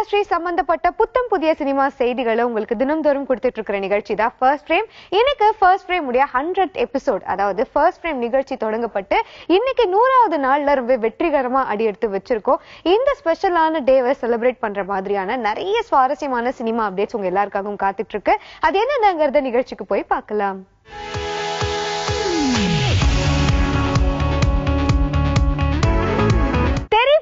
Industry சம்பந்தப்பட்ட புத்தம் புதிய சினிமா செய்திகளை உங்களுக்கு தினம்தோறும் கொடுத்துட்டு இருக்கிற நிகழ்ச்சி தான் ஃபர்ஸ்ட் ஃப்ரேம். இன்னைக்கு ஃபர்ஸ்ட் ஃப்ரேம் உடைய 100th எபிசோட், அதாவது ஃபர்ஸ்ட் ஃப்ரேம் நிகழ்ச்சி தொடங்கப்பட்டு இன்னைக்கு 100வது நாள்ல ரொம்ப வெற்றிகரமா அடி எடுத்து வச்சிருக்கோம். இந்த ஸ்பெஷலான டேவை செலிப்ரேட் பண்ற மாதிரியான நிறைய சுவாரஸ்யமான சினிமா அப்டேட்ஸ் உங்க எல்லாருக்காகவும் காத்துட்டு இருக்கு. அது என்னங்கிறத நிகழ்ச்சிக்கு போய் பார்க்கலாம்.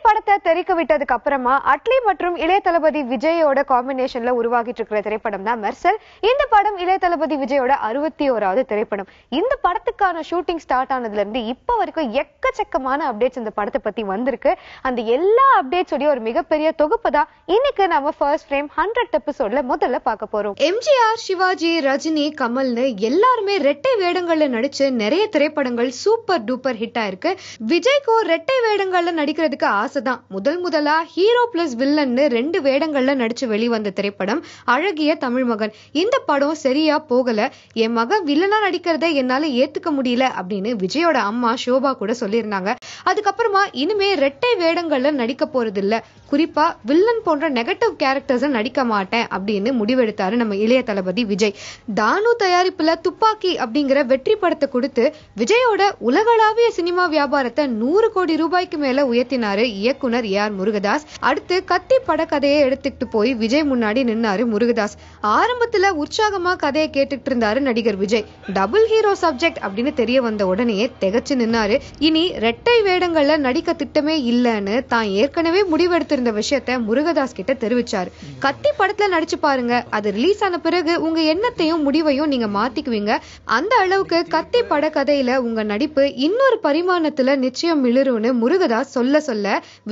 படத்தை தெரிக்க விட்டதுக்கு அப்புறமா அட்லி மற்றும் இளைய தளபதி விஜயோட காம்பினேஷன்ல உருவாகிட்டு இருக்கிற திரைப்படம் தான் மெர்சல். இந்த படம் இளைய தளபதி விஜயோட 61வது திரைப்படம். இந்த படத்துக்கான ஷூட்டிங் ஸ்டார்ட் ஆனதுல இருந்து இப்ப வரைக்கும் எக்கச்சக்கமான அப்டேட்ஸ் இந்த படத்தை பத்தி வந்திருக்கு. அந்த எல்லா அப்டேட்ஸோட ஒரு மிகப்பெரிய தொகுப்பு தான் இன்னைக்கு நம்ம ஃபர்ஸ்ட் ஃப்ரேம் 100th எபிசோட்ல முதல்ல பார்க்க போறோம். எம்ஜிஆர், சிவாஜி, ரஜினி, கமல்னு எல்லாருமே ரெட்டை வேடங்கள்ல நடிச்சு நிறைய திரைப்படங்கள் சூப்பர் டூப்பர் ஹிட் ஆயிருக்கு. விஜய்க்கும் ரெட்டை வேடங்கள்ல நடிக்கிறதுக்கு ஆசைதான். முதலா ஹீரோ பிளஸ் வில்லன்னு 2 வேடங்கள்ல நடிச்சு வெளிவந்த திரைப்படம் அழகிய தமிழ் மகன். இந்த படம் சரியா போகல, என் மகன் வில்லனா நடிக்கிறத என்னால ஏத்துக்க முடியல அப்படின்னு விஜயோட அம்மா ஷோபா கூட சொல்லியிருந்தாங்க. அதுக்கப்புறமா இனிமே ரெட்டை வேடங்கள்ல நடிக்க போறது இல்ல, குறிப்பா வில்லன் போன்ற நெகட்டிவ் கேரக்டர்ஸ் நடிக்க மாட்டேன் அப்படின்னு முடிவெடுத்தாரு நம்ம இளைய தளபதி விஜய். தானு தயாரிப்புல துப்பாக்கி அப்படிங்கிற வெற்றி படத்தை கொடுத்து விஜயோட உலகளாவிய சினிமா வியாபாரத்தை 100 கோடி ரூபாய்க்கு மேல உயர்த்தினாரு இயக்குனர் ஏ.ஆர். முருகதாஸ். அடுத்து கத்தி பட கதையை எடுத்துக்கிட்டு போய் விஜய் முன்னாடி நின்னாரு முருகதாஸ். ஆரம்பத்துல உற்சாகமா கதையை கேட்டுட்டு இருந்தாரு நடிகர் விஜய். டபுள் ஹீரோ சப்ஜெக்ட் அப்படின்னு தெரிய வந்த உடனே திகச்சு நின்னாரு. இனி ரெட்டை வேடங்கள்ல நடிக்க திட்டமே இல்லன்னு தான் ஏற்கனவே முடிவெடுத்திருந்த விஷயத்த முருகதாஸ் கிட்ட தெரிவிச்சாரு. கத்தி படத்துல நடிச்சு பாருங்க, அது ரிலீஸ் ஆன பிறகு உங்க எண்ணத்தையும் முடிவையும் நீங்க மாத்திக்குவீங்க. அந்த அளவுக்கு கத்தி பட கதையில உங்க நடிப்பு இன்னொரு பரிமாணத்துல நிச்சயம் மிளிரும்னு முருகதாஸ் சொல்ல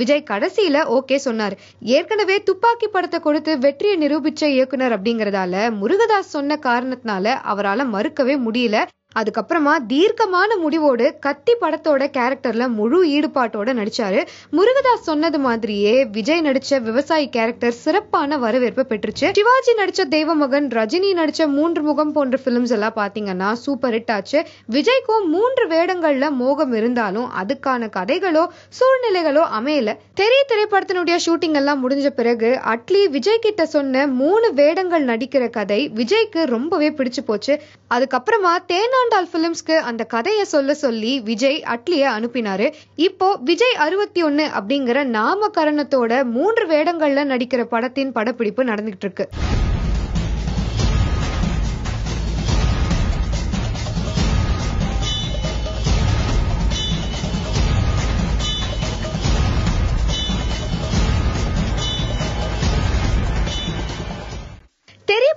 விஜய் கடைசியில ஓகே சொன்னார். ஏற்கனவே துப்பாக்கி படத்தை கொடுத்து வெற்றியை நிரூபிச்ச இயக்குனர் அப்படிங்கறதால முருகதாஸ் சொன்ன காரணத்தினால அவரால மறுக்கவே முடியல. அதுக்கப்புறமா தீர்க்கமான முடிவோடு கத்தி படத்தோட கேரக்டர்ல முழு ஈடுபாட்டோட நடிச்சாரு. முருகதாஸ் சொன்னது மாதிரியே விஜய் நடிச்ச விவசாயி கேரக்டர் சிறப்பான வரவேற்பு பெற்றுச்சு. சிவாஜி நடிச்ச தெய்வமகன், ரஜினி நடிச்ச 3 முகம் போன்ற பிலிம்ஸ் எல்லாம் பாத்தீங்கன்னா சூப்பர் ஹிட் ஆச்சு. விஜய்க்கும் 3 வேடங்கள்ல மோகம் இருந்தாலும் அதுக்கான கதைகளோ சூழ்நிலைகளோ அமையல. திரைப்படத்தினுடைய ஷூட்டிங் எல்லாம் முடிஞ்ச பிறகு அட்லி விஜய் கிட்ட சொன்ன 3 வேடங்கள் நடிக்கிற கதை விஜய்க்கு ரொம்பவே பிடிச்சு போச்சு. அதுக்கப்புறமா தேனாண்டால் பிலிம்ஸ்க்கு அந்த கதையை சொல்லி விஜய் அட்லியை அனுப்பினாரு. இப்போ விஜய் 61 அப்படிங்கிற நாமகரணத்தோட 3 வேடங்கள்ல நடிக்கிற படத்தின் படப்பிடிப்பு நடந்துகிட்டு இருக்கு.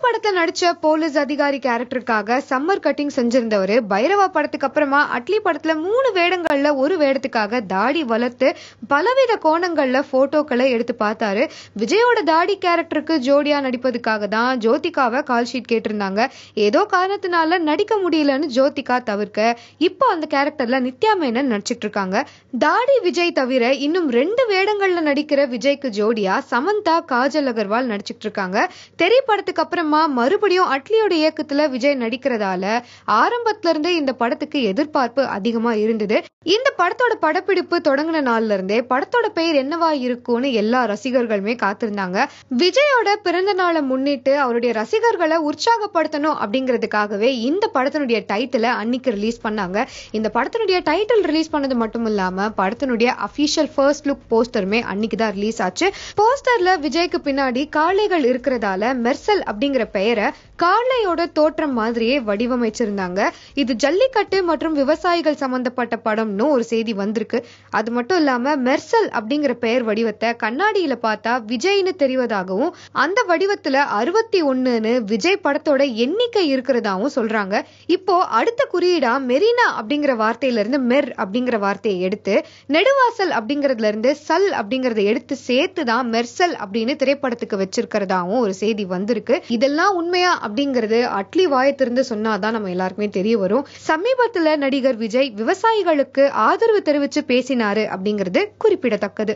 படத்துல நடிச்ச போலீஸ் அதிகாரி கேரக்டருக்காக சம்மர் கட்டிங் செஞ்சிருந்தவரு பைரவா படத்துக்கு அப்புறமா அட்லி படத்துல 3 வேடங்கள்ல ஒரு வேடத்துக்காக தாடி வளர்த்து பலவித கோணங்கள்ல போட்டோக்களை எடுத்து பார்த்தாரு. விஜயோட தாடி கேரக்டருக்கு ஜோடியா நடிப்பதுக்காக தான் ஜோதிகாவை கால் ஷீட் கேட்டிருந்தாங்க. ஏதோ காரணத்தினால நடிக்க முடியலன்னு ஜோதிகா தவிர்க்க இப்போ அந்த கேரக்டர்ல நித்யா மேனன் நடிச்சிட்டு இருக்காங்க. தாடி விஜய் தவிர இன்னும் 2 வேடங்கள்ல நடிக்கிற விஜய்க்கு ஜோடியா சமந்தா, காஜல் அகர்வால் நடிச்சிட்டு இருக்காங்க. திரைப்படத்துக்கு அப்புறமா மறுபடியும் அட்லியோட இயக்கத்துல விஜய் நடிக்கிறதால ஆரம்பத்துல இருந்தே இந்த படத்துக்கு எதிர்பார்ப்பு அதிகமா இருந்தது. இந்த படத்தோட படப்பிடிப்பு தொடங்கின நாள்ல இருந்தே படத்தோட பெயர் என்னவா இருக்கும்னு எல்லா ரசிகர்களுமே காத்திருந்தாங்க. விஜயோட பிறந்த நாளை முன்னிட்டு அவருடைய ரசிகர்களை உற்சாகப்படுத்தணும் அப்படிங்கிறதுக்காகவே இந்த படத்தினுடைய டைட்டிலை அன்னைக்கு ரிலீஸ் பண்ணாங்க. இந்த படத்தினுடைய டைட்டில் ரிலீஸ் பண்ணது மட்டும் இல்லாம படத்தினுடைய அபிஷியல் ஃபர்ஸ்ட் லுக் போஸ்டருமே அன்னைக்கு தான் ரிலீஸ் ஆச்சு. போஸ்டர்ல விஜய்க்கு பின்னாடி காளைகள் இருக்கிறதால மெர்சல் அப்படிங்கிற பெயரை காளையோட தோற்றம் மாதிரியே வடிவமைச்சிருந்தாங்க. இது ஜல்லிக்கட்டு மற்றும் விவசாயிகள் சம்பந்தப்பட்ட படம்னு ஒரு செய்தி வந்திருக்கு. அது மட்டும் இல்லாம மெர்சல் அப்படிங்கிற பெயர் வடிவத்தை கண்ணாடியில பார்த்தா விஜய்னு தெரிவதாகவும் அந்த வடிவத்துல 61ன்னு விஜய் படத்தோட எண்ணிக்கை இருக்கிறதாவும் சொல்றாங்க. இப்போ அடுத்த குறியீடா மெரினா அப்படிங்கிற வார்த்தையில இருந்து மெர் அப்படிங்கிற வார்த்தையை எடுத்து நெடுவாசல் அப்படிங்கறதுல இருந்து சல் அப்படிங்கறத எடுத்து சேர்த்துதான் மெர்சல் அப்படின்னு திரைப்படத்துக்கு வச்சிருக்கிறதாவும் ஒரு செய்தி வந்திருக்கு. இதெல்லாம் உண்மையா அப்படிங்கிறது அட்லி வாயத்திலிருந்து சொன்னாதான் நம்ம எல்லாருக்குமே தெரிய வரும். சமீபத்துல நடிகர் விஜய் விவசாயிகளுக்கு ஆதரவு தெரிவிச்சு பேசினாரு அப்படிங்கிறது குறிப்பிடத்தக்கது.